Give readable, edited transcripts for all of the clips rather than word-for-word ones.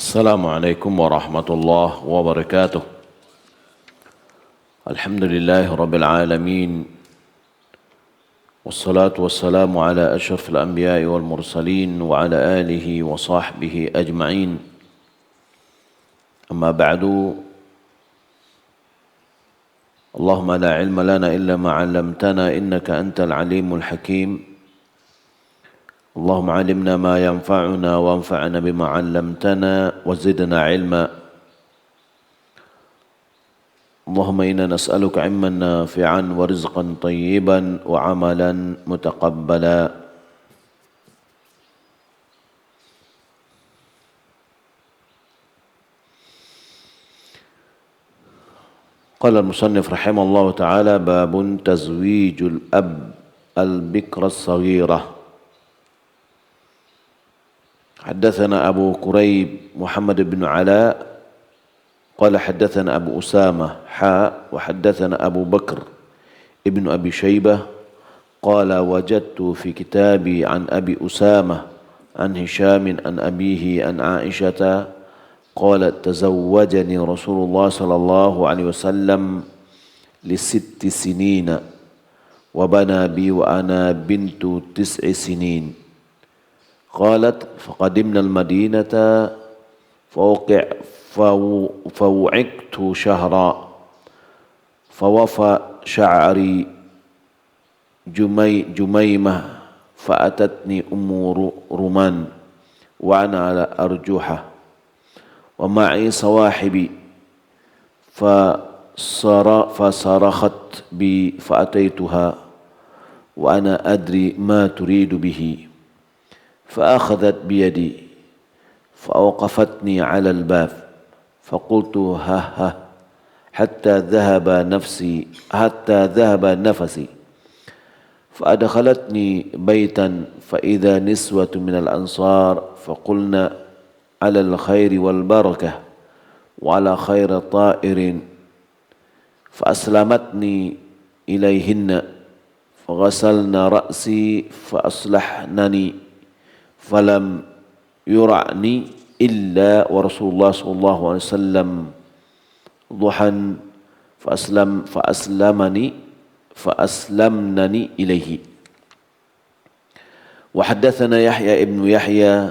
السلام عليكم ورحمة الله وبركاته. الحمد لله رب العالمين، والصلاة والسلام على أشرف الأنبياء والمرسلين وعلى آله وصحبه أجمعين. أما بعد، اللهم لا علم لنا إلا ما علمتنا إنك أنت العليم الحكيم. اللهم علمنا ما ينفعنا وانفعنا بما علمتنا وزدنا علما. اللهم إنا نسألك علما نافعا ورزقا طيبا وعملا متقبلا. قال المصنف رحمه الله تعالى: باب تزويج الأب البكر الصغيرة. حدثنا أبو كريب محمد بن علاء قال حدثنا أبو أسامة وحدثنا أبو بكر ابن أبي شيبة قال: وجدت في كتابي عن أبي أسامة عن هشام عن أبيه عن عائشة قالت: تزوجني رسول الله صلى الله عليه وسلم ل6 سنين وبنى بي وأنا بنت 9 سنين. قالت: فقدمنا المدينة فوعكت شهرا فوفى شعري جميمة فأتتني أم رومان وأنا على أرجوحة ومعي صواحبي فصرخت بي فأتيتها وأنا أدري ما تريد به، فأخذت بيدي فأوقفتني على الباب فقلت ها حتى ذهب نفسي فأدخلتني بيتا فإذا نسوة من الأنصار فقلنا: على الخير والبركة وعلى خير طائر، فأسلمتني إليهن فغسلن رأسي فأصلحنني فلم يرعني إلا ورسول الله صلى الله عليه وسلم ضحى فأسلمنني إليه. وحدثنا يحيى ابن يحيى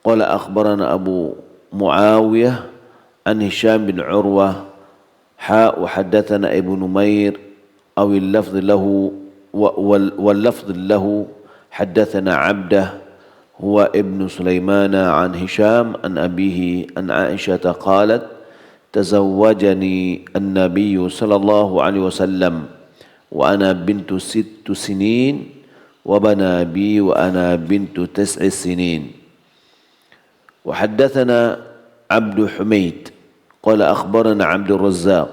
قال أخبرنا أبو معاوية عن هشام بن عروة وحدثنا ابن نمير أو اللفظ له واللفظ له حدثنا عبده هو ابن سليمان عن هشام عن أبيه عن عائشة قالت: تزوجني النبي صلى الله عليه وسلم وأنا بنت 6 سنين وبنى بي وأنا بنت 9 سنين. وحدثنا عبد حميد قال أخبرنا عبد الرزاق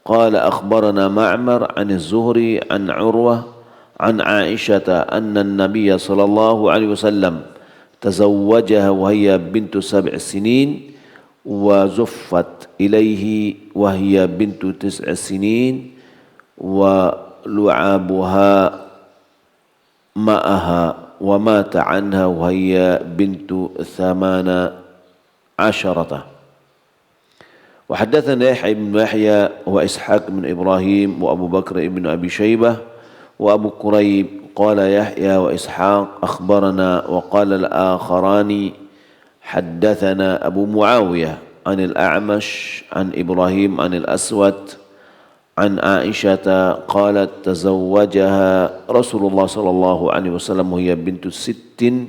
قال أخبرنا معمر عن الزهري عن عروة عن عائشة أن النبي صلى الله عليه وسلم تزوجها وهي بنت 7 سنين وزفت إليه وهي بنت 9 سنين ولعابها معها ومات عنها وهي بنت 18. وحدثنا يحيى بن يحيى وإسحاق بن إبراهيم وأبو بكر بن أبي شيبة وأبو كريب قال يحيى وإسحاق أخبرنا وقال الآخران حدثنا أبو معاوية عن الأعمش عن إبراهيم عن الأسود عن عائشة قالت: تزوجها رسول الله صلى الله عليه وسلم وهي بنت 6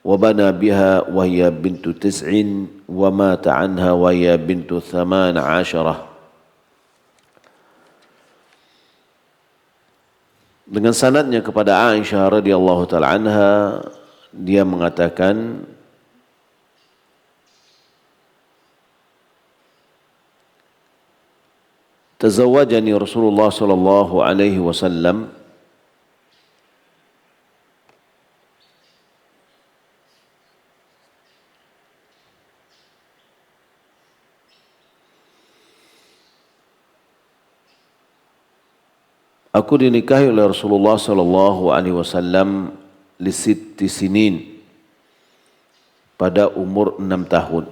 وبنى بها وهي بنت 9 ومات عنها وهي بنت 18. Dengan sanadnya kepada Aisyah radhiyallahu taala anha, dia mengatakan, tazawwajani Rasulullah sallallahu alaihi wasallam Aku dinikahi oleh Rasulullah sallallahu alaihi wasallam li 6 sinin pada umur 6 tahun.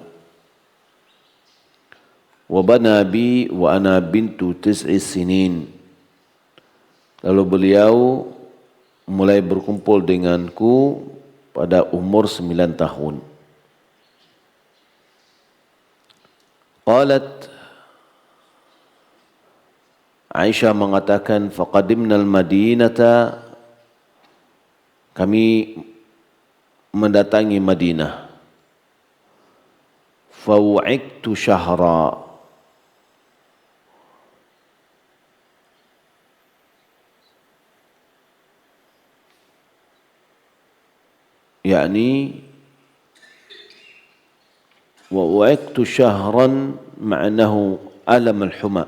wa bana bi wa ana bintu 9 sinin. Lalu beliau mulai berkumpul denganku pada umur 9 tahun. Qalat, Aisyah mengatakan, faqadimnal Madinata, kami mendatangi Madinah. Faw'iktu syahra, yakni wa'iktu syahran ma'nahu alam al-huma.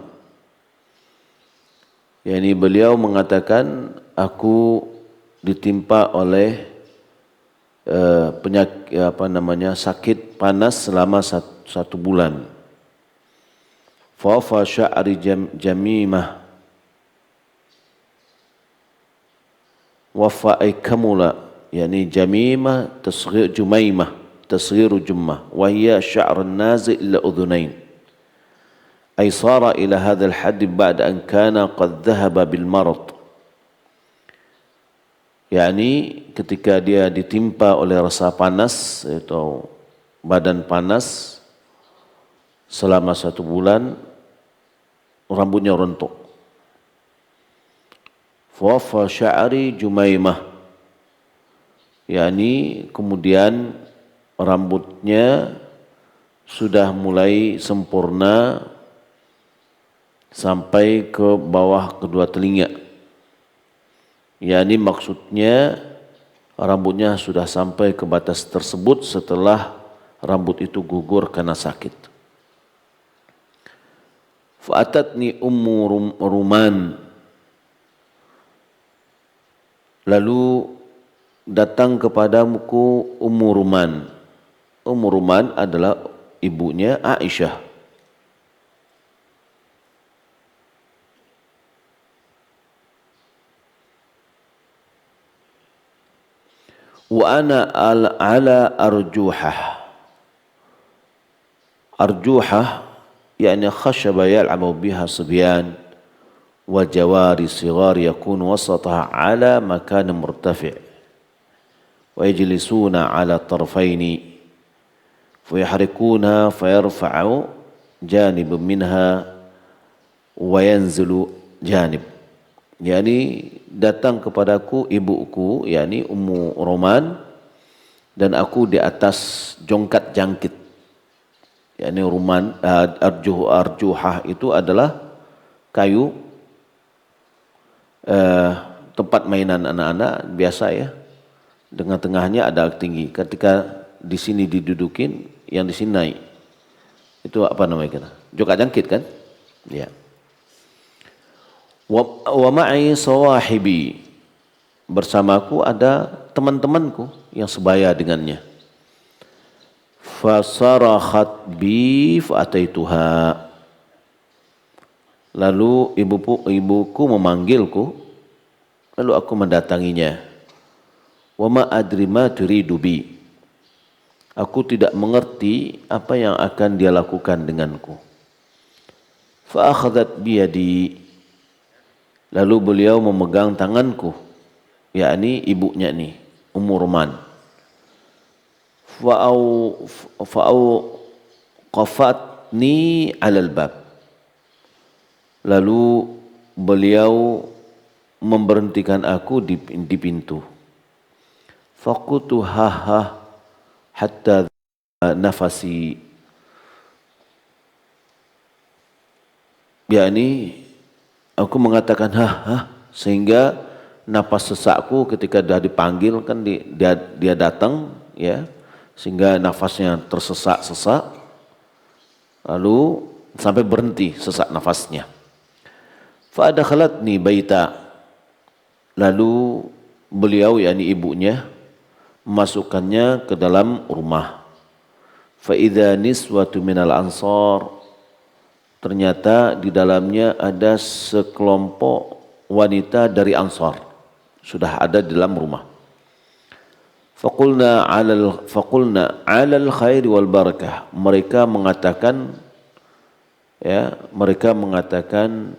Yani beliau mengatakan aku ditimpa oleh penyakit sakit panas selama satu bulan. Fa sya'ri jamimah wa fa'aikamula, yani jamimah tasghir jumaimah tasghiru jummah wa hiya sya'r an-nazi' ila udhunain. Ay sara ila hadzal hadd ba'da an kana qad dhahaba bil marad. Yani ketika dia ditimpa oleh rasa panas atau badan panas selama satu bulan, rambutnya rontok. Fa sya'ri jumaimah, yani kemudian rambutnya sudah mulai sempurna sampai ke bawah kedua telinga. Yani maksudnya rambutnya sudah sampai ke batas tersebut setelah rambut itu gugur karena sakit. Fa'atatni ummu Ruman, lalu datang kepadaku Ummu Ruman. Ummu Ruman adalah ibunya Aisyah. Wa ana ala arjuhah. Arjuhah yani khashaba yal'abu biha sibyan wa jawari sighar yakun wasataha ala makan murtafi' wa yajlisuna ala tarfaini fayahrikuna fayarfa'u janib minha wa yanzilu janib. Yani datang kepadaku ibuku, yani Ummu Roman, dan aku di atas jongkat jangkit. Yani Ruman, arjuhah itu adalah kayu tempat mainan anak-anak biasa ya. Dengan tengahnya ada tinggi. Ketika di sini didudukin, yang di sini naik. Itu apa namanya kita? Jongkat jangkit kan? Ya. Wa ma'i sawahibi, bersamaku ada teman-temanku yang sebaya dengannya. Fasarakhat bi fa'ataituha, lalu ibuku memanggilku, lalu aku mendatanginya. Wa ma adri ma turidu bi, aku tidak mengerti apa yang akan dia lakukan denganku. Fa akhadhat bi yadi, lalu beliau memegang tanganku, yakni ibunya nih, Ummu Ruman. Fa'au qafatni 'alal bab, lalu beliau memberhentikan aku di pintu. Faqultu ha hatta nafasi, yakni aku mengatakan sehingga napas sesakku ketika dia dipanggil kan dia datang ya, sehingga nafasnya tersesak-sesak, lalu sampai berhenti sesak nafasnya. Fa adkhalatni baita, lalu beliau yakni ibunya memasukkannya ke dalam rumah. Fa idza niswatu minal ansar, ternyata di dalamnya ada sekelompok wanita dari Ansar sudah ada di dalam rumah. Faqulna 'alal khairi wal barakah, mereka mengatakan ya, mereka mengatakan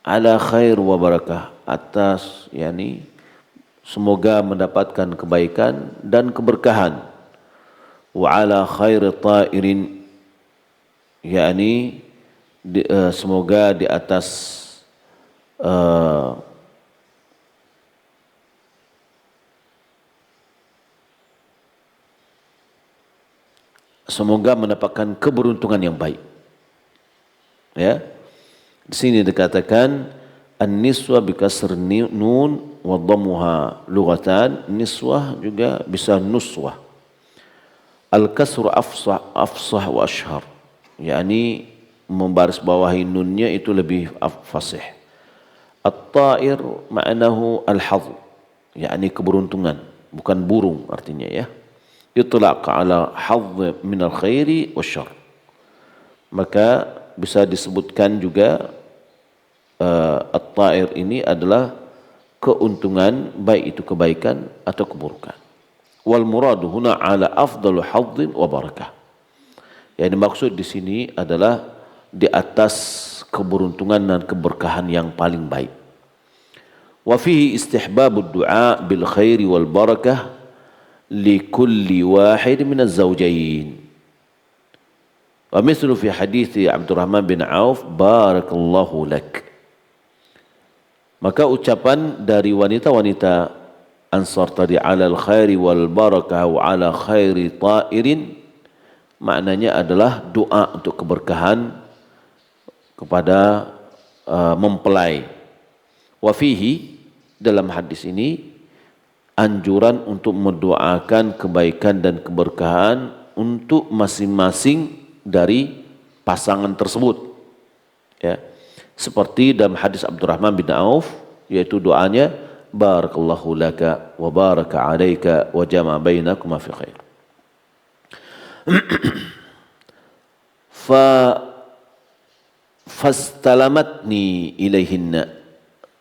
ala khair wa barakah, atas yakni semoga mendapatkan kebaikan dan keberkahan. Wa ala khair ta'irin, yakni semoga di atas semoga mendapatkan keberuntungan yang baik. Ya. Di sini dikatakan an-niswa bi kasr nun wa dhammuha lughatan. Niswah juga bisa nuswah. Al-kasru afsah wa ashhar. yakni membaris bawahi nunnya itu lebih fasih. At-ta'ir ma'nahu al-hadh, yakni keberuntungan, bukan burung artinya ya. Itlaq ala hadh min al-khairi wasyarr. Maka bisa disebutkan juga at-ta'ir ini adalah keuntungan, baik itu kebaikan atau keburukan. Wal muradu huna ala afdalu hadhin wa barakah. Yang dimaksud di sini adalah di atas keberuntungan dan keberkahan yang paling baik. Wa fihi istihbabud du'a bil khairi wal barakah li kulli wahid min az-zawjayn. Wa mithlu fi hadits Abdurrahman bin Auf, barakallahu lak. Maka ucapan dari wanita-wanita Ansar tadi, alal khairi wal barakah wa ala khairi ta'irin, maknanya adalah doa untuk keberkahan kepada mempelai. Wa fihi, dalam hadis ini anjuran untuk mendoakan kebaikan dan keberkahan untuk masing-masing dari pasangan tersebut. Ya. Seperti dalam hadis Abdurrahman bin Auf, yaitu doanya barakallahu laka wa baraka alaika wa jama'a bainakuma fi khair. Fastalamatni ilaihinna,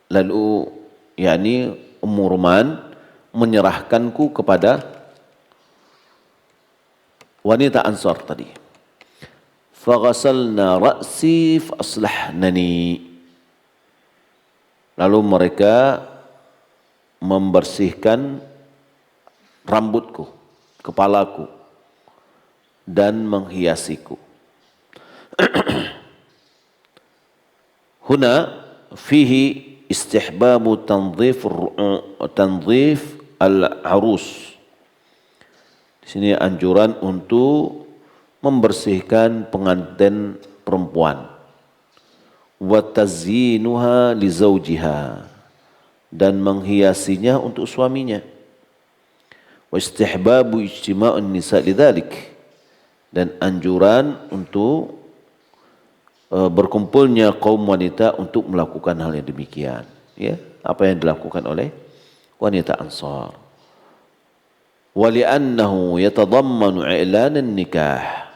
lalu yakni Ummu Ruman menyerahkanku kepada wanita Ansar tadi. Faghasalna ra'si fa aslahnani, lalu mereka membersihkan rambutku, kepalaku, dan menghiasiku. Huna fihi istihbabu tanzif al-arus. Di sini anjuran untuk membersihkan pengantin perempuan. Wa tazyinuha li zawjiha, dan menghiasinya untuk suaminya. Wa istihbabu ijtima'un nisa' lidzalik, dan anjuran untuk berkumpulnya kaum wanita untuk melakukan hal yang demikian, ya, apa yang dilakukan oleh wanita Ansar. Wa li'annahu yatadammanu i'lan an-nikah,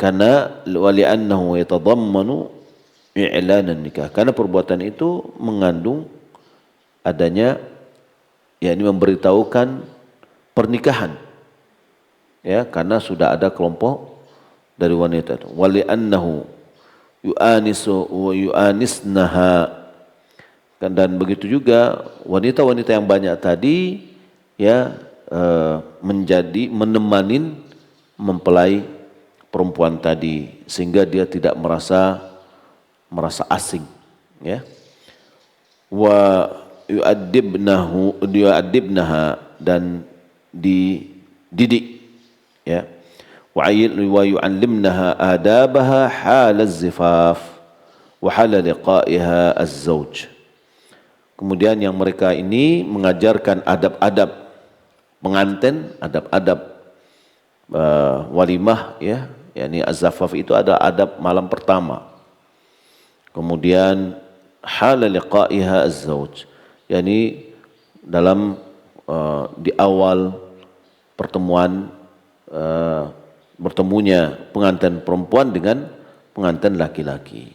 karena wa li'annahu yatadammanu i'lan an-nikah, karena perbuatan itu mengandung adanya, yakni memberitahukan pernikahan, ya, karena sudah ada kelompok dari wanita itu. Wa li'annahu yu'anisu wa yu'anisnaha, dan begitu juga wanita-wanita yang banyak tadi, ya, menjadi menemanin mempelai perempuan tadi, sehingga dia tidak merasa asing, ya. Wa yu'addibnaha, dan dididik, ya. Wa yu'allimnaha adabaha halaz zifaf wa hala liqa'iha az-zawj. Kemudian yang mereka ini mengajarkan adab-adab pengantin, adab-adab walimah, ya, yakni az-zafaf itu ada adab malam pertama. Kemudian hala liqa'iha az-zawj, yakni dalam di awal pertemuan bertemunya pengantin perempuan dengan pengantin laki-laki.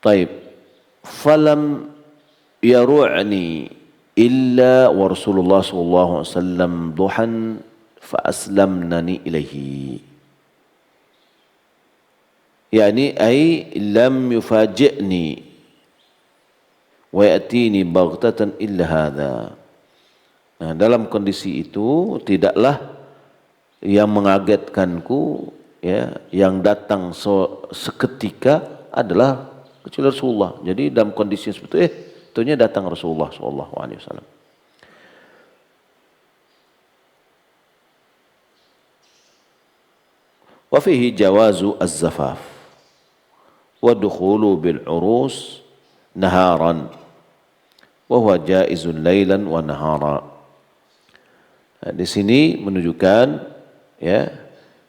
Taib, falam yaru'ni illa wa Rasulullah sallallahu alaihi wasallam duhan fa aslamnani ilaihi. Yani ay lam yufaji'ni wa ya'tini baghtatan illa hadha. Nah, dalam kondisi itu tidaklah yang mengagetkanku, ya, yang datang seketika adalah kecuali Rasulullah. Jadi dalam kondisi seperti itu, tentunya datang Rasulullah sallallahu alaihi wasallam. Wa fihi jawazu az-zafaf wa dukhulu bil urus naharan wa huwa jaizun lailan wa nahara. Nah, di sini menunjukkan, ya,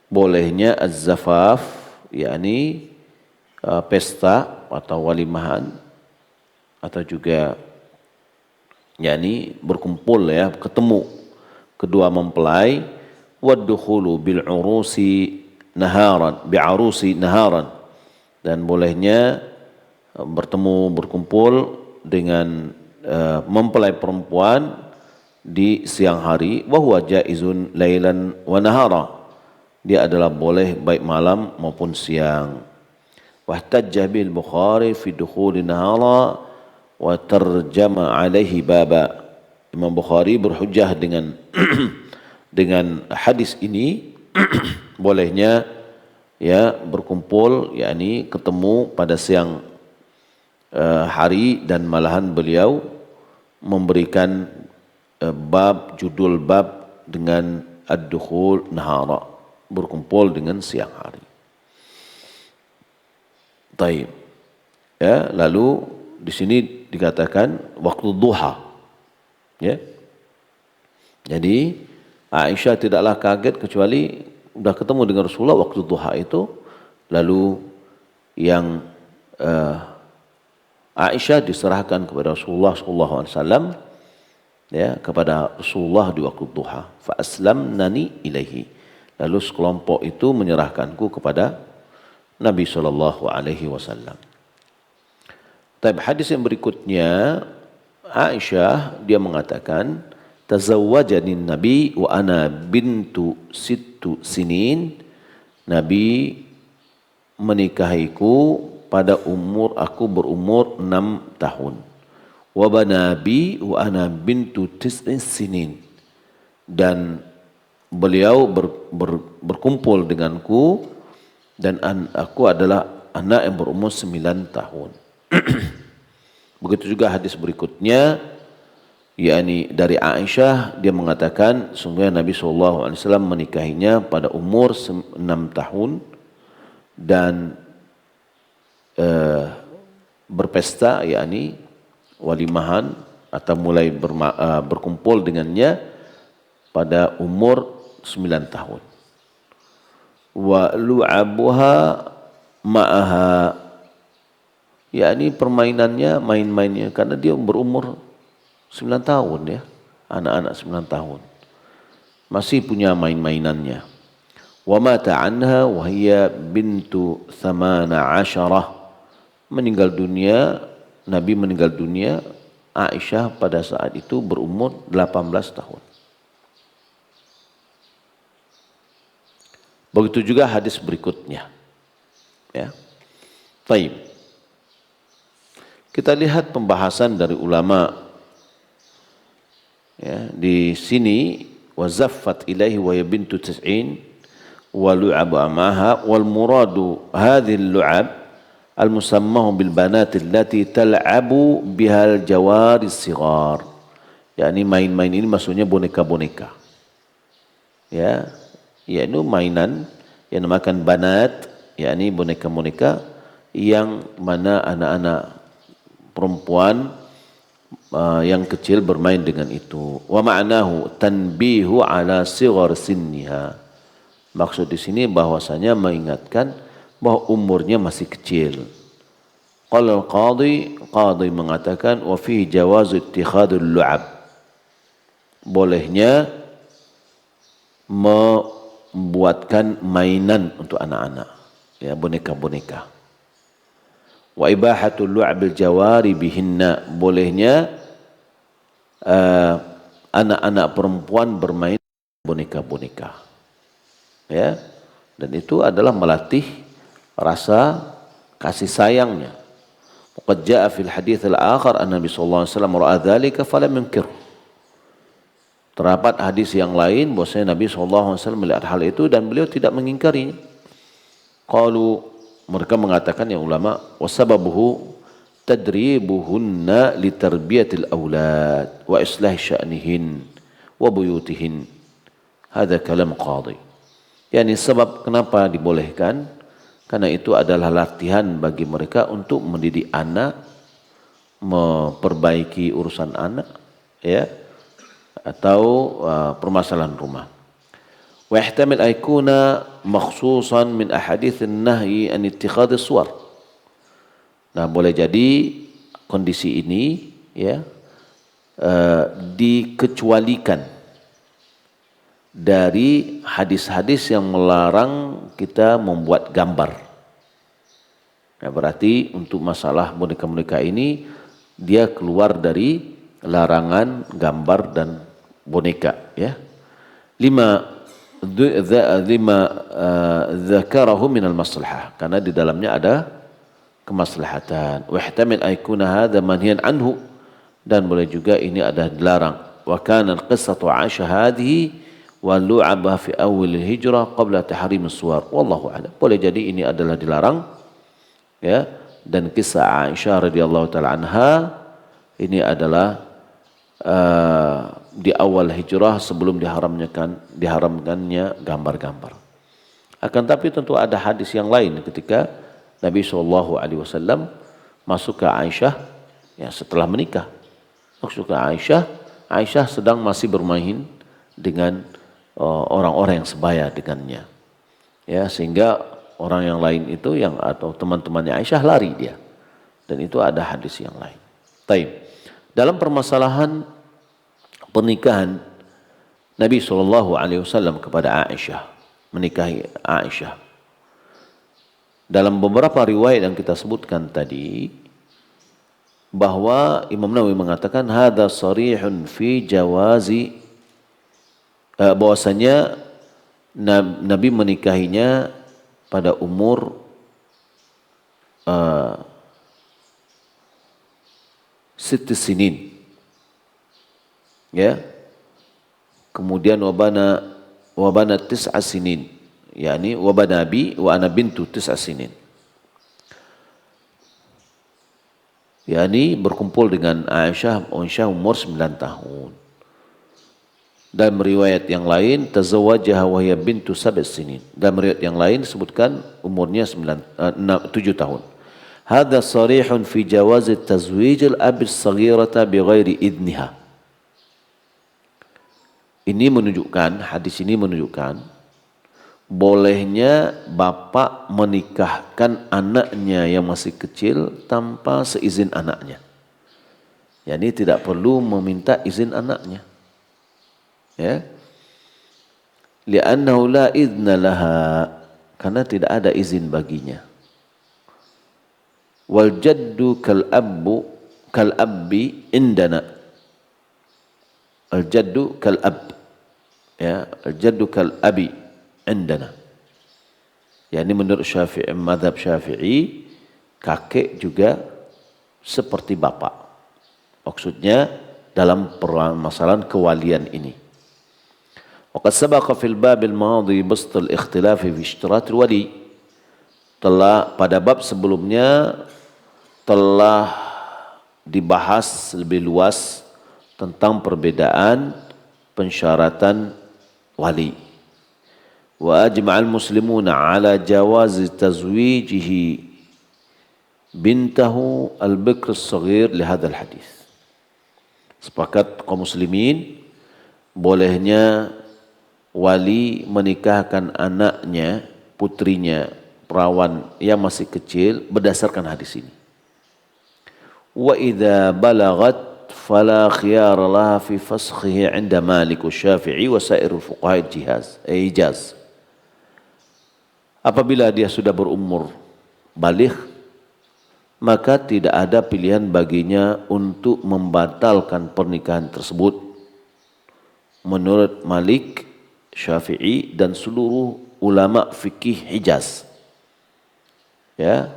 bolehnya az-zafaf, yakni pesta atau walimahan, atau juga yakni berkumpul, ya, ketemu kedua mempelai, waddukhulu bil urusi naharan, bi arusi naharan, dan bolehnya bertemu berkumpul dengan mempelai perempuan di siang hari, wa huwa jaizun lailan wa nahara, dia adalah boleh baik malam maupun siang. Wahtajja bil Bukhari fi dukhuli nahara wa tarjama alaihi baba. Imam Bukhari berhujjah dengan dengan hadis ini bolehnya, ya, berkumpul, yakni ketemu pada siang hari, dan malahan beliau memberikan judul bab dengan ad-dukhul nahara, berkumpul dengan siang hari. Taib. Ya, lalu di sini dikatakan waktu duha. Ya. Jadi Aisyah tidaklah kaget kecuali sudah ketemu dengan Rasulullah waktu duha itu. Lalu yang Aisyah diserahkan kepada Rasulullah sallallahu alaihi wasallam, ya, kepada Rasulullah di waktu duha. Fa aslamnani ilaihi. Lalu sekelompok itu menyerahkanku kepada Nabi sallallahu alaihi wasallam. Tapi hadis yang berikutnya, Aisyah dia mengatakan, tazawwajani Nabi wa ana bintu sittu sinin. Nabi menikahiku pada aku berumur 6 tahun. Wa banabi wa ana bintu tis'in sinin. Dan beliau berkumpul denganku, dan aku adalah anak yang berumur 9 tahun. Begitu juga hadis berikutnya, yakni dari Aisyah, dia mengatakan sungguh Nabi SAW menikahinya pada umur 6 tahun, dan berpesta, yakni walimahan atau mulai berkumpul dengannya pada umur 9 tahun. Wa lu'abuha ma'aha, yakni permainannya, main-mainnya, karena dia berumur 9 tahun, ya, anak-anak 9 tahun masih punya main-mainannya. Wa mata anha wa hiya bintu 18, meninggal dunia, Nabi meninggal dunia, Aisyah pada saat itu berumur 18 tahun. Begitu juga hadis berikutnya. Ya. Baik. Kita lihat pembahasan dari ulama. Ya, di sini wazaffat ilaihi wa ya bintu tis'in wa lu'abu amaha wal muradu hadhihi al-lu'ab al-musammahu bil banati allati tal'abu bihal jawaris sighar. yakni main-main ini maksudnya boneka-boneka. Ya, yaitu mainan yang namakan banat, yakni boneka-boneka yang mana anak-anak perempuan yang kecil bermain dengan itu. Wa ma'nahu tanbihu ala sighar sinniha. Maksud di sini bahwasanya mengingatkan bahwa umurnya masih kecil. Qala al-qadhi mengatakan wa fihi jawazu ittikhadul lu'ab. Bolehnya membuatkan mainan untuk anak-anak, ya, boneka-boneka. Wa ibahatul lu'abil jawari bihinna, bolehnya anak-anak perempuan bermain boneka-boneka. Ya. Dan itu adalah melatih rasa kasih sayangnya. Qad jaa fil hadits al-akhar an-nabi sallallahu alaihi wasallam ra'a dzalika falam yunkir. Terdapat hadis yang lain bahwasanya Nabi sallallahu alaihi wasallam melihat hal itu dan beliau tidak mengingkarinya. Qalu, mereka mengatakan yang ulama, wasababuhu tadribuhunna litarbiyatil aulad wa islahi sya'nihin wa buyutihin. Hadza kalam qadhi. Yani sebab kenapa dibolehkan? Karena itu adalah latihan bagi mereka untuk mendidik anak, memperbaiki urusan anak, ya, atau permasalahan rumah. Wa ihtamil aykuna makhsusan min ahaditsin nahyi an ittikhadhis suwar. Nah, boleh jadi kondisi ini ya dikecualikan dari hadis-hadis yang melarang kita membuat gambar. Ya, berarti untuk masalah boneka-boneka ini dia keluar dari larangan gambar dan boneka, ya. Lima dzakarahu minal maslahah, karena di dalamnya ada kemaslahatan. Wa ihtamil aykuna hadza manhiyan anhu, dan boleh juga ini ada dilarang. Wa kana qissatu 'Aisyah hadhihi wa lu'aba fi awal hijrah qabla tahrim as-suwar. Wallahu a'lam. Boleh jadi ini adalah dilarang, ya, dan kisah Aisyah radhiyallahu taala anha ini adalah di awal hijrah sebelum diharamkannya gambar-gambar. Akan tapi tentu ada hadis yang lain ketika Nabi SAW masuk ke Aisyah, ya, setelah menikah. Masuk ke Aisyah sedang masih bermain dengan orang-orang yang sebaya dengannya, ya, sehingga orang yang lain itu atau teman-temannya Aisyah lari dia, dan itu ada hadis yang lain. Taib. Dalam permasalahan pernikahan Nabi SAW kepada Aisyah, menikahi Aisyah, dalam beberapa riwayat yang kita sebutkan tadi, bahwa Imam Nawawi mengatakan hadza sarihun fi jawazi, bahwasanya Nabi menikahinya pada umur sitt sinin, ya, kemudian wabana tis'a sinin, yakni wabana bi wa ana bintu tis'a sinin, yakni berkumpul dengan Aisyah umur 9 tahun. Dan riwayat yang lain tazawwajaha wa hiya bintu 7 sinin. Dan riwayat yang lain sebutkan umurnya 7 tahun. Hadza sarihun fi jawaz tazwij al-abi as-saghirata bighairi idniha. Hadis ini menunjukkan bolehnya bapak menikahkan anaknya yang masih kecil tanpa seizin anaknya. Yani tidak perlu meminta izin anaknya. Ya, li'annahu la idna laha, karena tidak ada izin baginya. Wal jaddu kal abbi indana, al jaddu kal ab, ya, al jaddu kal abi indana, yakni menurut Syafi'i, mazhab Syafi'i, kakek juga seperti bapak, maksudnya dalam permasalahan kewalian ini. Waqad sabaqa fil bab al-madhi bast al-ikhtilaf fi ishtirat al-wali. Pada bab sebelumnya telah dibahas lebih luas tentang perbedaan pensyaratan wali. Wa ajma'al muslimuna ala jawazi tazwijihi bintahu al-bikr as-saghir li hadzal hadis. Sepakat kaum muslimin bolehnya wali menikahkan anaknya, putrinya, perawan yang masih kecil berdasarkan hadis ini. Wa idza balagat fala khiyar laha fi fasakhihi 'inda Malik wa Syafi'i wa sairul fuqaha ijaz. Apabila dia sudah berumur baligh, maka tidak ada pilihan baginya untuk membatalkan pernikahan tersebut. Menurut Malik Syafi'i dan seluruh ulama fikih Hijaz. Ya.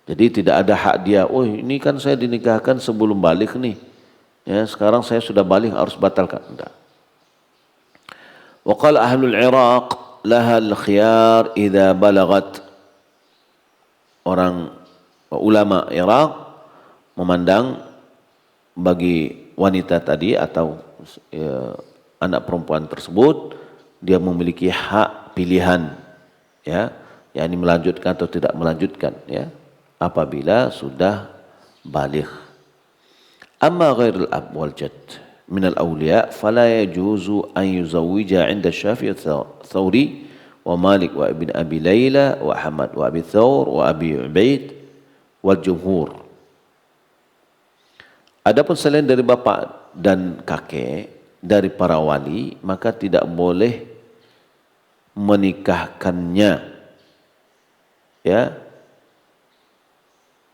Jadi tidak ada hak dia, oh ini kan saya dinikahkan sebelum balik nih. Ya, sekarang saya sudah balik harus batalkan. Tidak. Wa qala ahlul Iraq laha al-khiyar idza balagat. Orang ulama Iraq memandang bagi wanita tadi atau anak perempuan tersebut dia memiliki hak pilihan, ya, yakni melanjutkan atau tidak melanjutkan, ya, apabila sudah baligh. Amma ghairul ab wal jadd min al awliya fala yajuzu an yuzawwija 'inda Syafi'i Thawri wa Malik wa Ibn Abi Layla wa Ahmad wa Abi Thawr wa Abi Ubaid wal jumhur. Adapun selain dari bapak dan kakek dari para wali, maka tidak boleh menikahkannya, ya,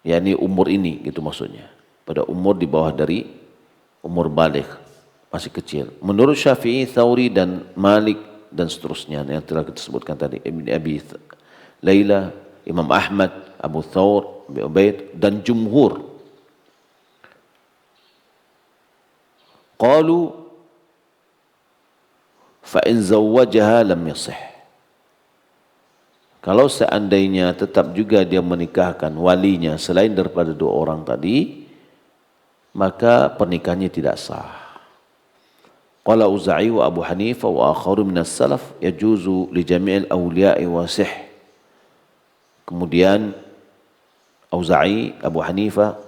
yakni umur ini gitu maksudnya, pada umur di bawah dari umur baligh, masih kecil. Menurut Syafi'i, Thawri dan Malik dan seterusnya yang telah kita sebutkan tadi, Ibn Abi Layla, Imam Ahmad, Abu Thawr, Abi Ubaid dan jumhur. Qalu fa in zawwajaha lam yasih. Kalau seandainya tetap juga dia menikahkan walinya selain daripada dua orang tadi, maka pernikahannya tidak sah. Qala Auza'i wa Abu Hanifah wa akharu min as-salaf yajuzu li jami'il awliya'i wa sih. Kemudian Auza'i, Abu Hanifah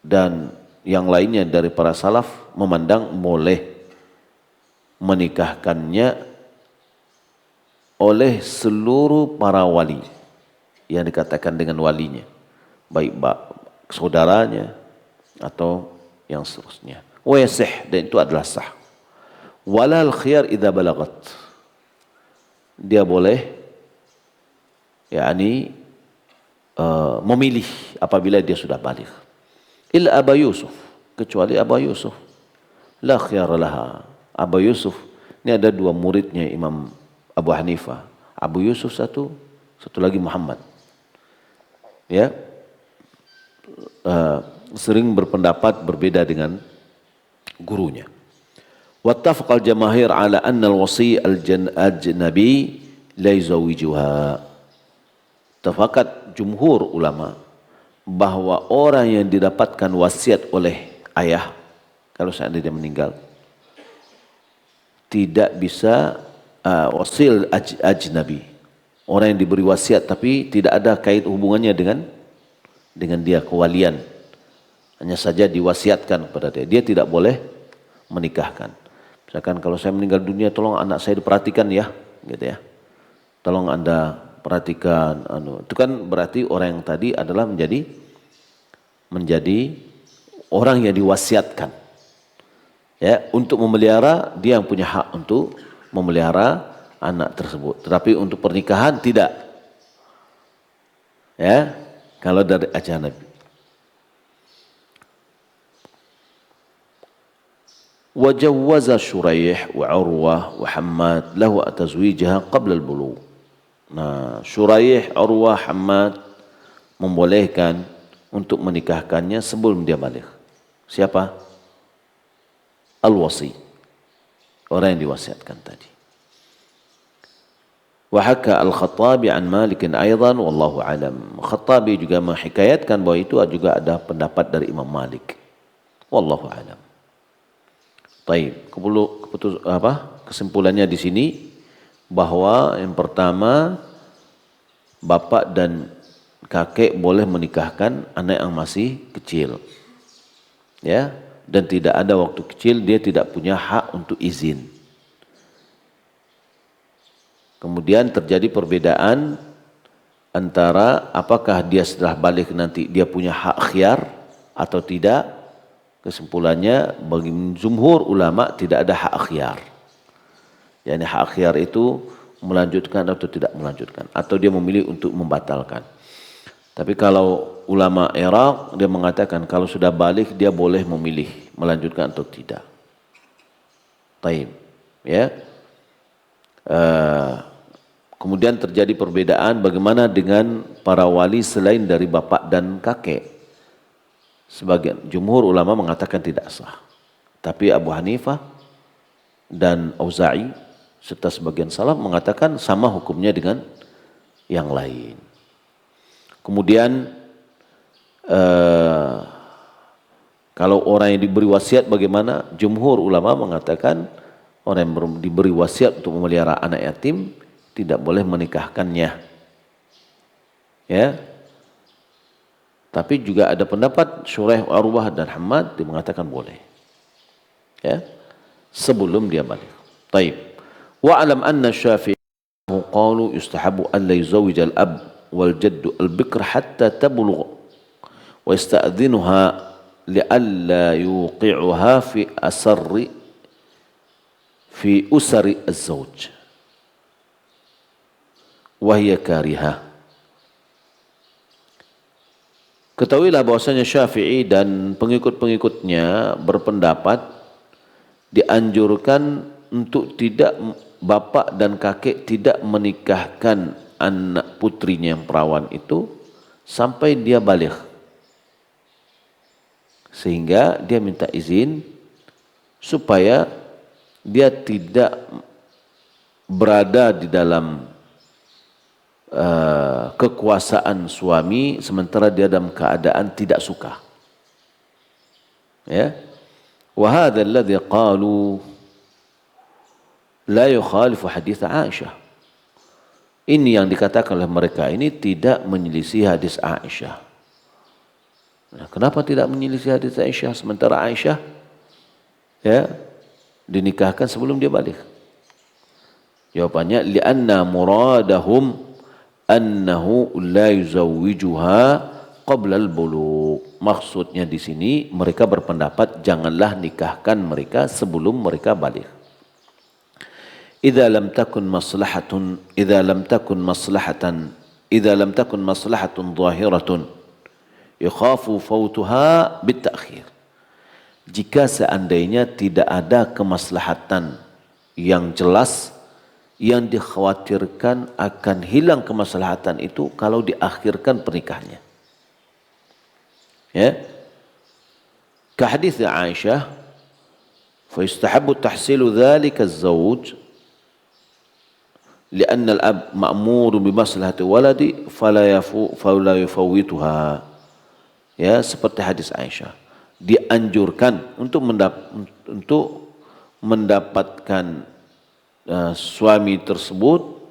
dan yang lainnya dari para salaf memandang boleh menikahkannya oleh seluruh para wali yang dikatakan dengan walinya, baik saudaranya atau yang seterusnya. Wa yasih, dan itu adalah sah. Walal khiyar idza balagat. Dia boleh yakni memilih apabila dia sudah baligh. Illa Aba Yusuf, kecuali Aba Yusuf. La khiyar laha. Aba Yusuf, ini ada dua muridnya Imam Abu Hanifah. Abu Yusuf satu lagi Muhammad. Ya, sering berpendapat berbeda dengan gurunya. Wattafaqal jamahir ala anna al-wasi al-ajnabi la yuzawijuha. Tafakat jumhur ulama bahwa orang yang didapatkan wasiat oleh ayah kalau seandainya meninggal tidak bisa wasil ajnabi, orang yang diberi wasiat tapi tidak ada kait hubungannya dengan dia kewalian, hanya saja diwasiatkan kepada dia tidak boleh menikahkan. Misalkan kalau saya meninggal dunia, tolong anak saya diperhatikan ya, gitu ya, tolong Anda perhatikan, itu kan berarti orang yang tadi adalah menjadi orang yang diwasiatkan, ya, untuk memelihara. Dia yang punya hak untuk memelihara anak tersebut, tetapi untuk pernikahan tidak, ya, kalau dari ajnabi. Wa jawwaza Shuraih wa Urwah wa Hammad lahu tazwijaha qabla al-bulugh. Nah, Shuraih, Urwah, Hammad membolehkan untuk menikahkannya sebelum dia baligh. Siapa? Al-wasi, orang yang diwasiatkan tadi. Wa haka Al-Khattabi an Malik aidan wallahu alam. Khattabi juga menghikayatkan bahwa itu juga ada pendapat dari Imam Malik. Wallahu alam. Baik, kesimpulannya di sini bahwa yang pertama, bapak dan kakek boleh menikahkan anak yang masih kecil, ya, dan tidak ada waktu kecil dia tidak punya hak untuk izin. Kemudian terjadi perbedaan antara apakah dia setelah balik nanti dia punya hak khiyar atau tidak. Kesimpulannya bagi jumhur ulama tidak ada hak khiyar. Yani hak khiyar itu melanjutkan atau tidak melanjutkan, atau dia memilih untuk membatalkan. Tapi kalau ulama Iraq dia mengatakan kalau sudah balik dia boleh memilih melanjutkan atau tidak. Taib, ya. Kemudian terjadi perbedaan bagaimana dengan para wali selain dari bapak dan kakek. Sebagian jumhur ulama mengatakan tidak sah. Tapi Abu Hanifah dan Auza'i serta sebagian salaf mengatakan sama hukumnya dengan yang lain. Kemudian kalau orang yang diberi wasiat bagaimana? Jumhur ulama mengatakan orang yang diberi wasiat untuk memelihara anak yatim tidak boleh menikahkannya. Ya. Tapi juga ada pendapat Syuraih, Urwah dan Hammad yang mengatakan boleh. Ya. Sebelum dia balik. Taib. Wa alam anna Syafi'i qalu yustahabu an la yuzawwij al-ab wal jaddu al-bikr hatta tablugh wa yasta'dhinuha li'alla yuqi'uha fi usari az-zawj wa hiya karihah. Ketahuilah bahwasanya Syafi'i dan pengikut-pengikutnya berpendapat dianjurkan untuk tidak bapak dan kakek tidak menikahkan anak putrinya yang perawan itu sampai dia baligh. Sehingga dia minta izin supaya dia tidak berada di dalam kekuasaan suami sementara dia dalam keadaan tidak suka. Ya. Wa hadha alladhi qalu la yukhalifu hadits Aisyah. Ini yang dikatakan oleh mereka ini tidak menyelisih hadis Aisyah. Nah, kenapa tidak menyelisih hadis Aisyah sementara Aisyah ya dinikahkan sebelum dia balik? Jawabannya li'anna muradahum annahu la yuzawwijuha qabla al-bulugh. Maksudnya di sini mereka berpendapat janganlah nikahkan mereka sebelum mereka balik. Idza lam takun maslahatun zahiratun yakhafu fautuha bitakhir. Jika seandainya tidak ada kemaslahatan yang jelas yang dikhawatirkan akan hilang kemaslahatan itu kalau diakhirkan pernikahannya. Ya. Ka hadits Aisyah, fa yustahabbu tahsilu dzalika az-zawj li'anna al-ab ma'mur bi maslahati waladi fala yufawwituha. Ya, seperti hadis Aisyah, dianjurkan untuk mendapatkan suami tersebut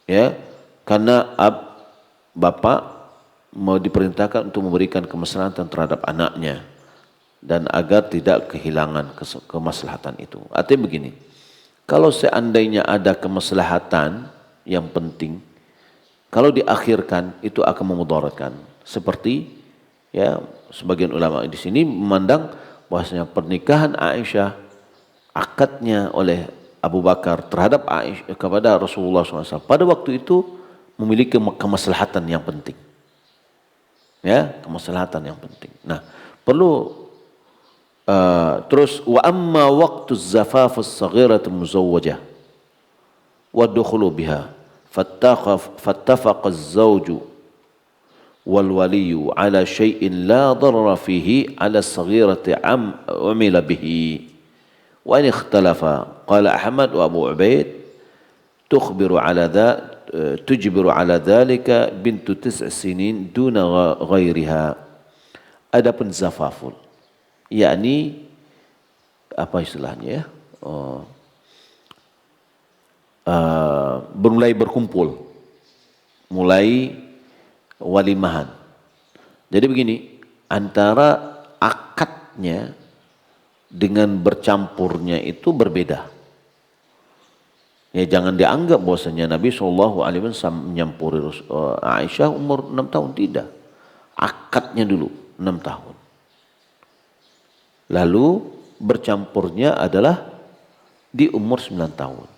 ya karena bapak mau diperintahkan untuk memberikan kemaslahatan terhadap anaknya dan agar tidak kehilangan kemaslahatan itu. Artinya begini, kalau seandainya ada kemaslahatan yang penting, kalau diakhirkan itu akan memudaratkan. Seperti ya sebagian ulama di sini memandang bahwasanya pernikahan Aisyah, akadnya oleh Abu Bakar terhadap Aisyah kepada Rasulullah SAW pada waktu itu memiliki kemaslahatan yang penting. Ya, kemaslahatan yang penting. Nah, perlu terus wa amma waqtu az-zafaf as-saghirah al-muzawwajah wa dukhulu biha fattafaqa az-zawju wal waliyu ala syai'in la darara fihi ala as-saghirati umila bihi wa in ikhtalafa qala Ahmad wa Abu Ubaid tujbiru ala dhalika bintu 9 sinin duna ghairiha. Adapun zafaful yakni apa istilahnya ya? Mulai berkumpul, mulai walimahan. Jadi begini, antara akadnya dengan bercampurnya itu berbeda. Ya jangan dianggap bahwasanya Nabi SAW menyampuri Aisyah umur 6 tahun, tidak. Akadnya dulu 6 tahun. Lalu bercampurnya adalah di umur 9 tahun.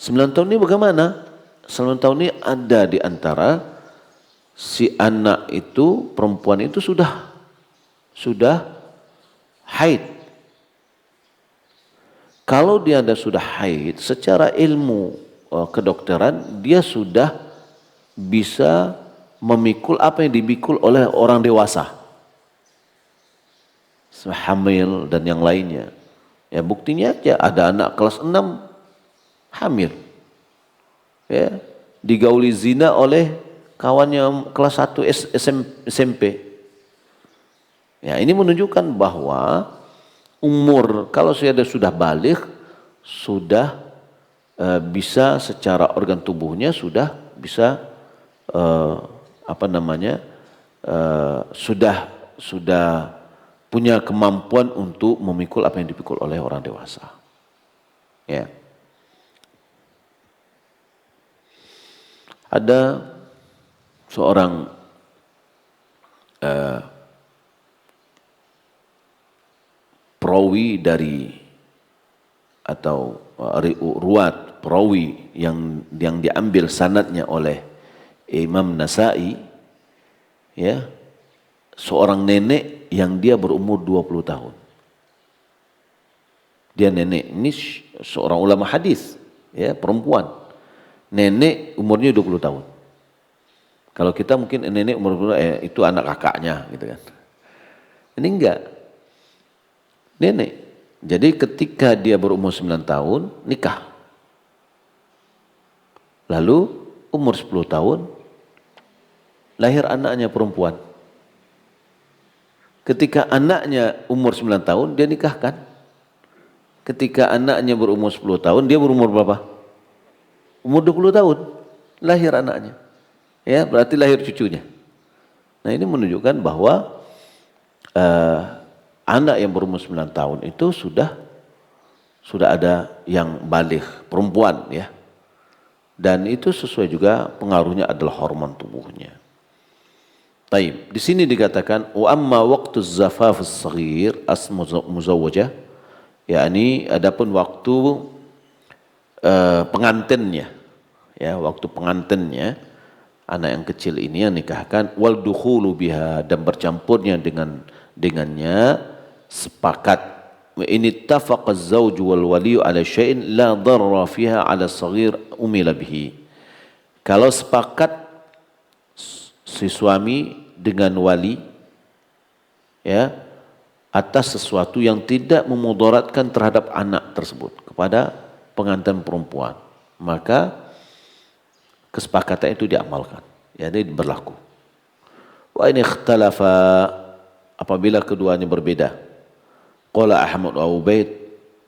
9 tahun ini bagaimana? 9 tahun ini ada di antara si anak itu, perempuan itu sudah haid. Kalau dia sudah haid, secara ilmu kedokteran dia sudah bisa memikul apa yang dipikul oleh orang dewasa, hamil dan yang lainnya. Ya buktinya aja ada anak kelas 6 hamil, ya digauli zina oleh kawannya kelas 1 SMP. Ya ini menunjukkan bahwa umur kalau sudah balik sudah bisa secara organ tubuhnya sudah bisa sudah punya kemampuan untuk memikul apa yang dipikul oleh orang dewasa. Ya. Ada seorang perawi dari atau ruwat perawi yang diambil sanadnya oleh Imam Nasai, ya, seorang nenek yang dia berumur 20 tahun. Dia nenek, ini seorang ulama hadis, ya, perempuan. Nenek umurnya 20 tahun. Kalau kita mungkin nenek umur itu anak kakaknya gitu kan. Ini enggak. Nenek. Jadi ketika dia berumur 9 tahun nikah. Lalu umur 10 tahun lahir anaknya perempuan. Ketika anaknya umur 9 tahun dia nikahkan. Ketika anaknya berumur 10 tahun dia berumur berapa? Umur 20 tahun lahir anaknya. Ya, berarti lahir cucunya. Nah, ini menunjukkan bahwa anak yang berumur 9 tahun itu sudah ada yang baligh, perempuan, ya. Dan itu sesuai juga pengaruhnya adalah hormon tubuhnya. Taib. Di sini dikatakan wa amma waqtu zafaf as-saghir as-muzawwajah, yakni adapun waktu pengantinnya, ya, waktu pengantinnya anak yang kecil ini yang nikahkan, wal dukhulu biha, dan bercampurnya dengannya, sepakat wa in ittafaqa az-zawj wal wali ala syai'in la darra fiha ala as-saghir umila bihi. Kalau sepakat si suami dengan wali, ya, atas sesuatu yang tidak memudaratkan terhadap anak tersebut kepada pengantin perempuan, maka kesepakatan itu diamalkan, jadi berlaku. Wa in ikhtalafa, apabila keduanya berbeda, qala Ahmad wa Ubaid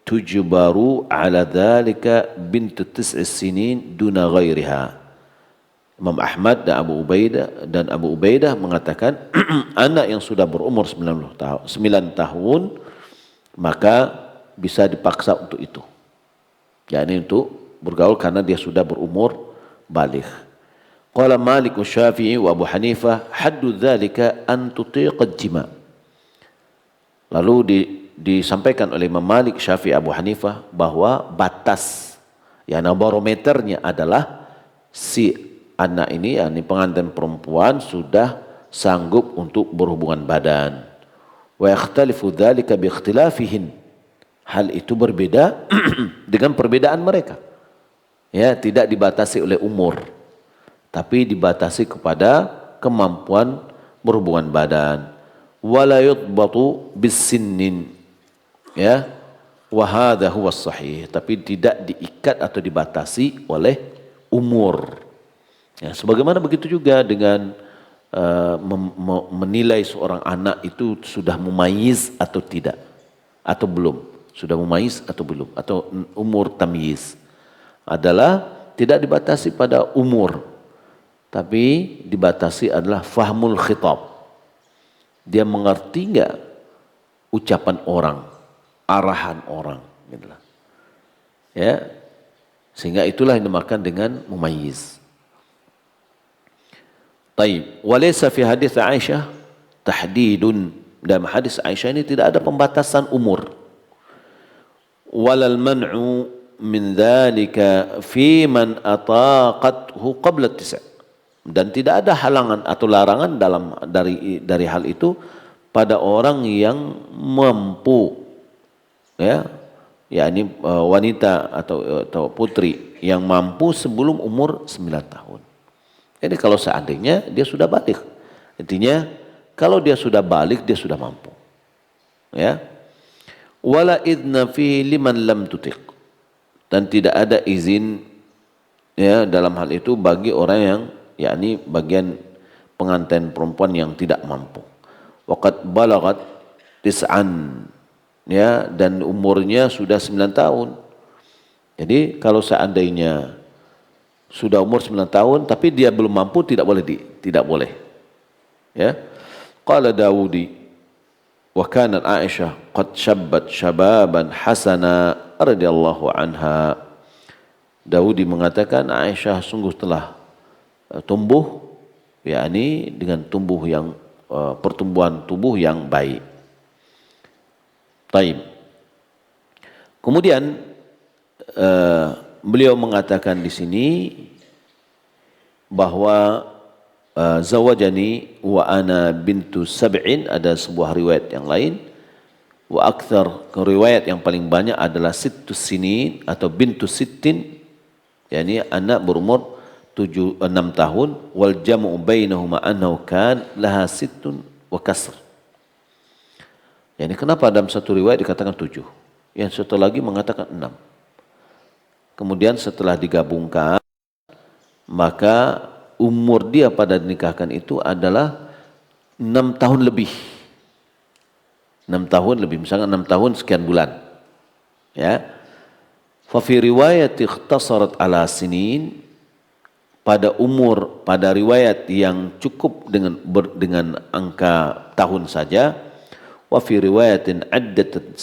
tujbaru ala dhalika bintu tis'i sinin duna ghairiha. Imam Ahmad dan Abu Ubaidah mengatakan anak yang sudah berumur 9 tahun maka bisa dipaksa untuk itu. yakni untuk bergaul karena dia sudah berumur baligh. Qala Malik wa Syafi'i wa Abu Hanifah haddu dzalika an tutiqa jima. Lalu disampaikan oleh Imam Malik, Syafi'i, Abu Hanifah bahwa batas barometernya adalah si anak ini, yakni pengantin perempuan, sudah sanggup untuk berhubungan badan. Wa yakhtalifu dzalika bi ikhtilafihin. Hal itu berbeda dengan perbedaan mereka. Ya, tidak dibatasi oleh umur, tapi dibatasi kepada kemampuan berhubungan badan. Wala yudbatu bisinnin. Ya, wa hadha huwa sahih, tapi tidak diikat atau dibatasi oleh umur. Ya, sebagaimana begitu juga dengan menilai seorang anak itu sudah mumayyiz atau tidak, atau belum, sudah mumayyiz atau belum, atau umur tamyiz, adalah tidak dibatasi pada umur, tapi dibatasi adalah fahmul khitab. Dia mengerti enggak ucapan orang, arahan orang, gitulah. Ya, sehingga itulah yang dinamakan dengan mumayyiz. Taib, walaysa fi hadis Aisyah tahdidun, dalam hadis Aisyah ini tidak ada pembatasan umur. Walal man'u min dzalika fi man ataqathu qabla tis', dan tidak ada halangan atau larangan dari hal itu pada orang yang mampu, ya, yakni wanita atau putri yang mampu sebelum umur 9 tahun. Jadi kalau seandainya dia sudah balik, intinya kalau dia sudah balik dia sudah mampu. Ya. Wala idna fi liman lam tutiq. Dan tidak ada izin ya dalam hal itu bagi orang yang yakni bagian pengantin perempuan yang tidak mampu. Waqad balagat tis'an ya, dan umurnya sudah 9 tahun. Jadi kalau seandainya sudah umur 9 tahun tapi dia belum mampu, tidak boleh. Ya. Qala Dawudi wa kanat Aisyah qad syabbat syababan hasana radhiyallahu anha. Dawudi mengatakan Aisyah sungguh telah tumbuh yakni dengan pertumbuhan tubuh yang baik. Taib. Kemudian beliau mengatakan di sini bahwa zawajani wa ana bintu sab'in, ada sebuah riwayat yang lain, wa akthar, riwayat yang paling banyak adalah sittus sinin atau bintu sittin, yakni anak berumur 6 tahun, wal jam'u bainahuma annahu kan laha sittun wa kasr. Yani kenapa dalam satu riwayat dikatakan 7, yang satu lagi mengatakan 6. Kemudian setelah digabungkan, maka umur dia pada dinikahkan itu adalah 6 tahun lebih. 6 tahun lebih, misalnya 6 tahun sekian bulan. Ya. Fa fi riwayat ikhtasarat ala sinin, pada riwayat yang cukup dengan angka tahun saja. Wa fi riwayatin addat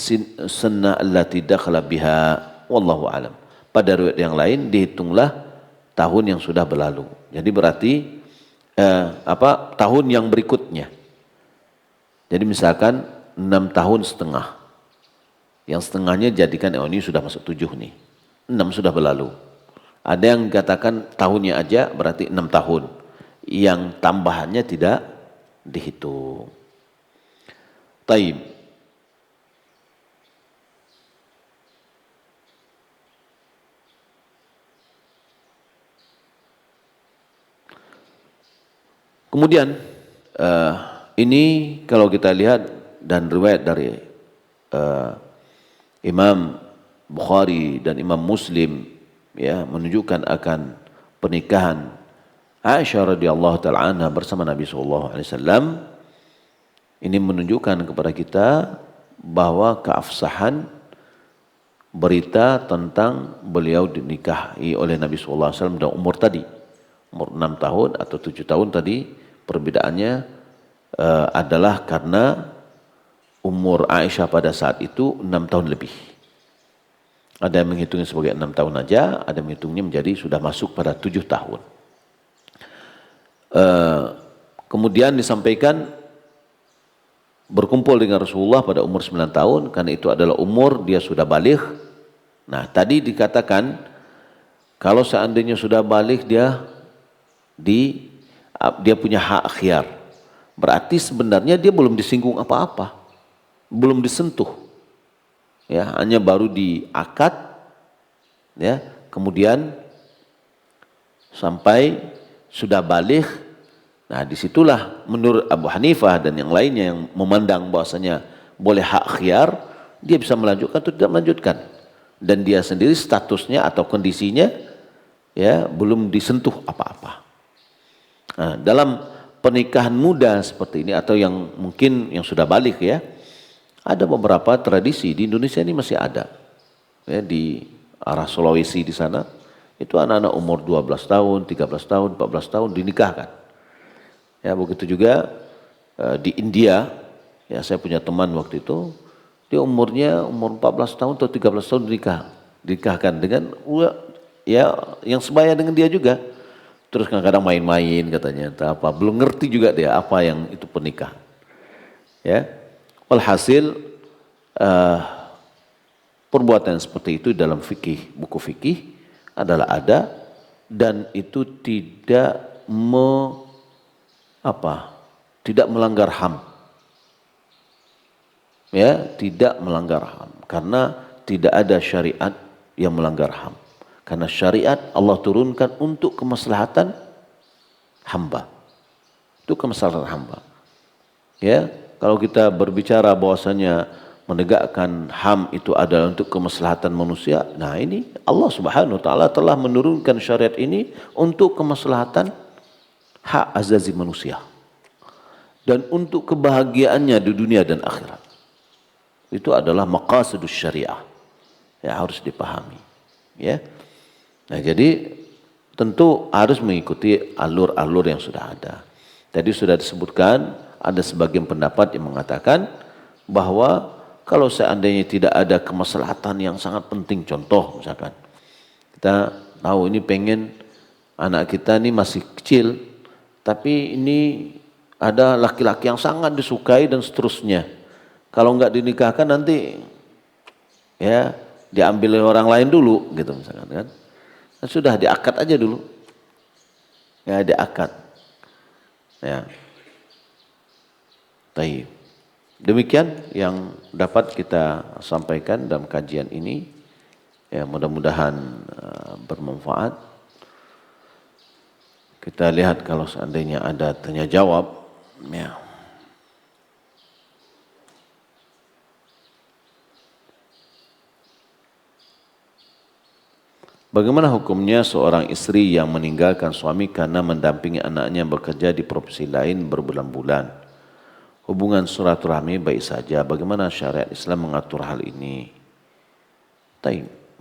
sunnah allati dakhala biha wallahu alam. Pada riwayat yang lain dihitunglah tahun yang sudah berlalu. Jadi berarti tahun yang berikutnya. Jadi misalkan 6 tahun setengah. Yang setengahnya jadikan ini sudah masuk 7 nih. 6 sudah berlalu. Ada yang katakan tahunnya aja berarti 6 tahun. Yang tambahannya tidak dihitung. Taib. Kemudian ini kalau kita lihat dan riwayat dari Imam Bukhari dan Imam Muslim ya menunjukkan akan pernikahan Aisyah radhiyallahu taala anha bersama Nabi sallallahu alaihi wasallam. Ini menunjukkan kepada kita bahwa keabsahan berita tentang beliau dinikahi oleh Nabi sallallahu alaihi wasallam dan umur tadi, umur 6 tahun atau 7 tahun tadi, perbedaannya adalah karena umur Aisyah pada saat itu 6 tahun lebih. Ada yang menghitungnya sebagai 6 tahun aja, ada yang menghitungnya menjadi sudah masuk pada 7 tahun. Kemudian disampaikan berkumpul dengan Rasulullah pada umur 9 tahun, karena itu adalah umur dia sudah baligh. Nah, tadi dikatakan kalau seandainya sudah baligh dia punya hak khiyar. Berarti sebenarnya dia belum disinggung apa-apa, belum disentuh. Ya, hanya baru diakad ya, kemudian sampai sudah baligh. Nah, disitulah menurut Abu Hanifah dan yang lainnya yang memandang bahwasanya boleh hak khiyar, dia bisa melanjutkan atau tidak melanjutkan. Dan dia sendiri statusnya atau kondisinya ya belum disentuh apa-apa. Nah, dalam pernikahan muda seperti ini atau yang mungkin yang sudah balik ya, ada beberapa tradisi di Indonesia ini masih ada. Ya, di arah Sulawesi di sana itu anak-anak umur 12 tahun, 13 tahun, 14 tahun dinikahkan. Ya, begitu juga di India, ya saya punya teman waktu itu, dia umur 14 tahun atau 13 tahun dinikahkan dengan ya yang sebaya dengan dia juga. Terus kadang-kadang main-main katanya, apa belum ngerti juga dia apa yang itu pernikahan. Ya, walhasil perbuatan seperti itu dalam fikih, buku fikih adalah ada, dan itu tidak melanggar HAM. Ya, tidak melanggar HAM karena tidak ada syariat yang melanggar HAM. Karena syariat Allah turunkan untuk kemaslahatan hamba. Itu kemaslahatan hamba. Ya, kalau kita berbicara bahwasanya menegakkan HAM itu adalah untuk kemaslahatan manusia, nah ini Allah Subhanahu wa taala telah menurunkan syariat ini untuk kemaslahatan hak azazi manusia dan untuk kebahagiaannya di dunia dan akhirat. Itu adalah maqasidus syariah. Ya, harus dipahami. Ya. Nah, jadi tentu harus mengikuti alur-alur yang sudah ada. Tadi sudah disebutkan ada sebagian pendapat yang mengatakan bahwa kalau seandainya tidak ada kemaslahatan yang sangat penting, contoh misalkan kita tahu ini pengen anak kita ini masih kecil, tapi ini ada laki-laki yang sangat disukai dan seterusnya. Kalau enggak dinikahkan nanti ya diambil oleh orang lain dulu gitu misalkan kan. Sudah diakad aja dulu. Ya diakad. Ya. Baik. Demikian yang dapat kita sampaikan dalam kajian ini. Ya, mudah-mudahan bermanfaat. Kita lihat kalau seandainya ada tanya jawab, ya. Bagaimana hukumnya seorang istri yang meninggalkan suami karena mendampingi anaknya bekerja di profesi lain berbulan-bulan? Hubungan silaturahmi baik saja. Bagaimana syariat Islam mengatur hal ini?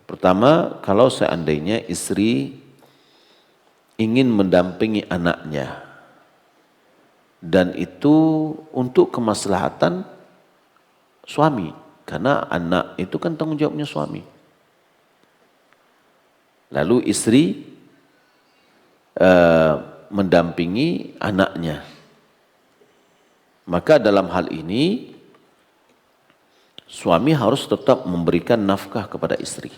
Pertama, kalau seandainya istri ingin mendampingi anaknya dan itu untuk kemaslahatan suami, karena anak itu kan tanggung jawabnya suami. Lalu istri mendampingi anaknya. Maka dalam hal ini suami harus tetap memberikan nafkah kepada istri.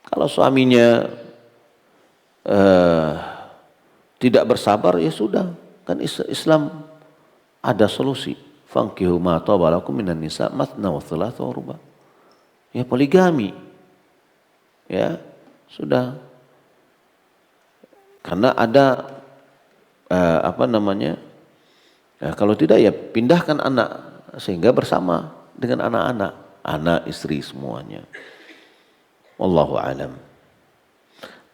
Kalau suaminya tidak bersabar, ya sudah. Kan Islam ada solusi. Fankihu ma taba lakum minan nisa mathna wa thulatha wa ruba. Ya poligami. Ya, sudah. Karena ada kalau tidak ya pindahkan anak sehingga bersama dengan anak-anak, anak istri semuanya. Wallahu alam.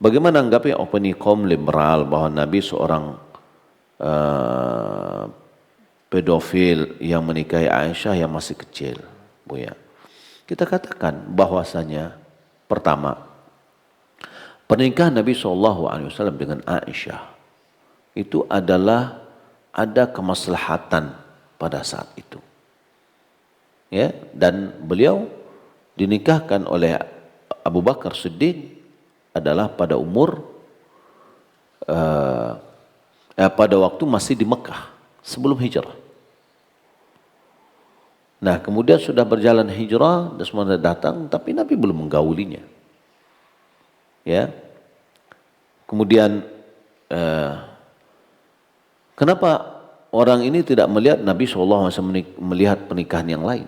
Bagaimana anggapi opini kaum liberal bahwa Nabi seorang pedofil yang menikahi Aisyah yang masih kecil, Buya? Kita katakan bahwasanya pertama, pernikahan Nabi SAW dengan Aisyah itu adalah ada kemaslahatan pada saat itu. Ya, dan beliau dinikahkan oleh Abu Bakar Siddiq adalah pada umur pada waktu masih di Mekah sebelum hijrah. Nah, kemudian sudah berjalan hijrah dan semua datang, tapi Nabi belum menggaulinya. Ya, kemudian kenapa orang ini tidak melihat Nabi SAW melihat pernikahan yang lain?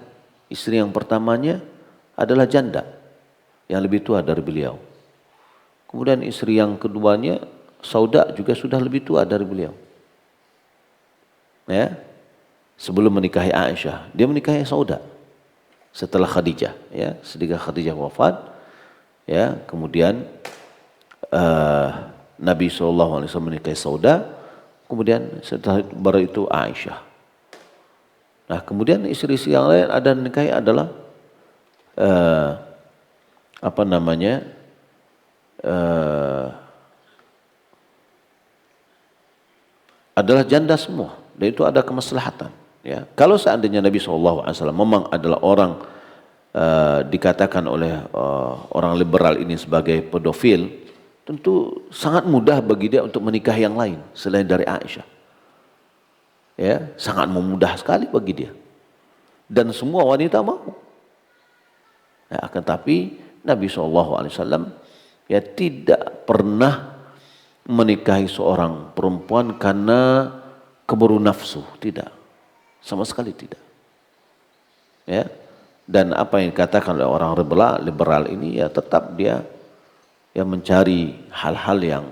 Istri yang pertamanya adalah janda yang lebih tua dari beliau. Kemudian istri yang keduanya Sauda juga sudah lebih tua dari beliau. Ya, sebelum menikahi Aisyah, dia menikahi Sauda setelah Khadijah. Ya, setelah Khadijah wafat, ya, kemudian Nabi SAW menikahi Sauda, kemudian setelah baru itu Aisyah. Nah, kemudian istri-istri yang lain ada nikahi adalah adalah janda semua, dan itu ada kemaslahatan. Ya, kalau seandainya Nabi SAW memang adalah orang dikatakan oleh orang liberal ini sebagai pedofil, tentu sangat mudah bagi dia untuk menikah yang lain selain dari Aisyah. Ya, sangat memudah sekali bagi dia. Dan semua wanita mau. Ya, akan tapi Nabi SAW ya tidak pernah menikahi seorang perempuan karena keburu nafsu, tidak, sama sekali tidak. Ya, Dan apa yang dikatakan oleh orang liberal ini ya tetap dia yang mencari hal-hal yang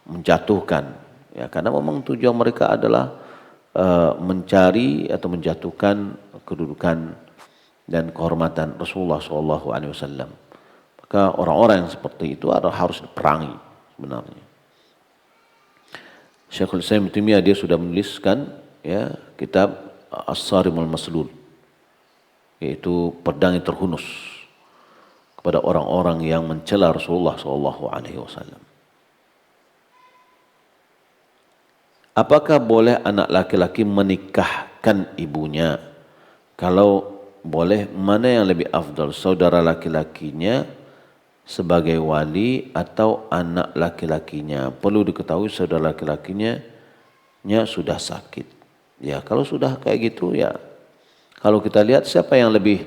menjatuhkan, ya karena memang tujuan mereka adalah mencari atau menjatuhkan kedudukan dan kehormatan Rasulullah SAW. Maka orang-orang yang seperti itu harus diperangi sebenarnya. Syekhul Islam Ibnu Taimiyah dia sudah menuliskan ya kitab As-Sarimul Maslul, yaitu pedang yang terhunus kepada orang-orang yang mencela Rasulullah SAW. Apakah boleh anak laki-laki menikahkan ibunya? Kalau boleh, mana yang lebih afdal? Saudara laki-lakinya sebagai wali atau anak laki-lakinya? Perlu diketahui saudara laki-lakinya sudah sakit. Ya kalau sudah kayak gitu ya, kalau kita lihat siapa yang lebih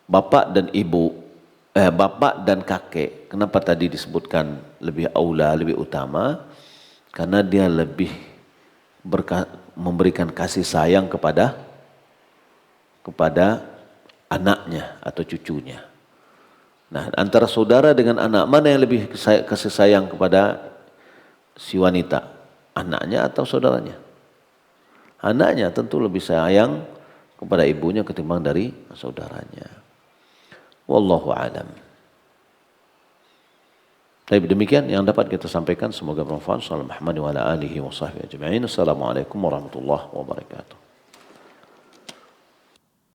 bapak dan ibu, bapak dan kakek. Kenapa tadi disebutkan lebih aula, lebih utama? Karena dia lebih memberikan kasih sayang kepada anaknya atau cucunya. Nah, antara saudara dengan anak, mana yang lebih kasih sayang kepada si wanita? Anaknya atau saudaranya? Anaknya tentu lebih sayang kepada ibunya ketimbang dari saudaranya. Wallahu a'lam. Baik, demikian yang dapat kita sampaikan, semoga bermanfaat. Sallallahu alaihi wa ala alihi wa sahbihi ajma'in. Assalamualaikum warahmatullahi wabarakatuh.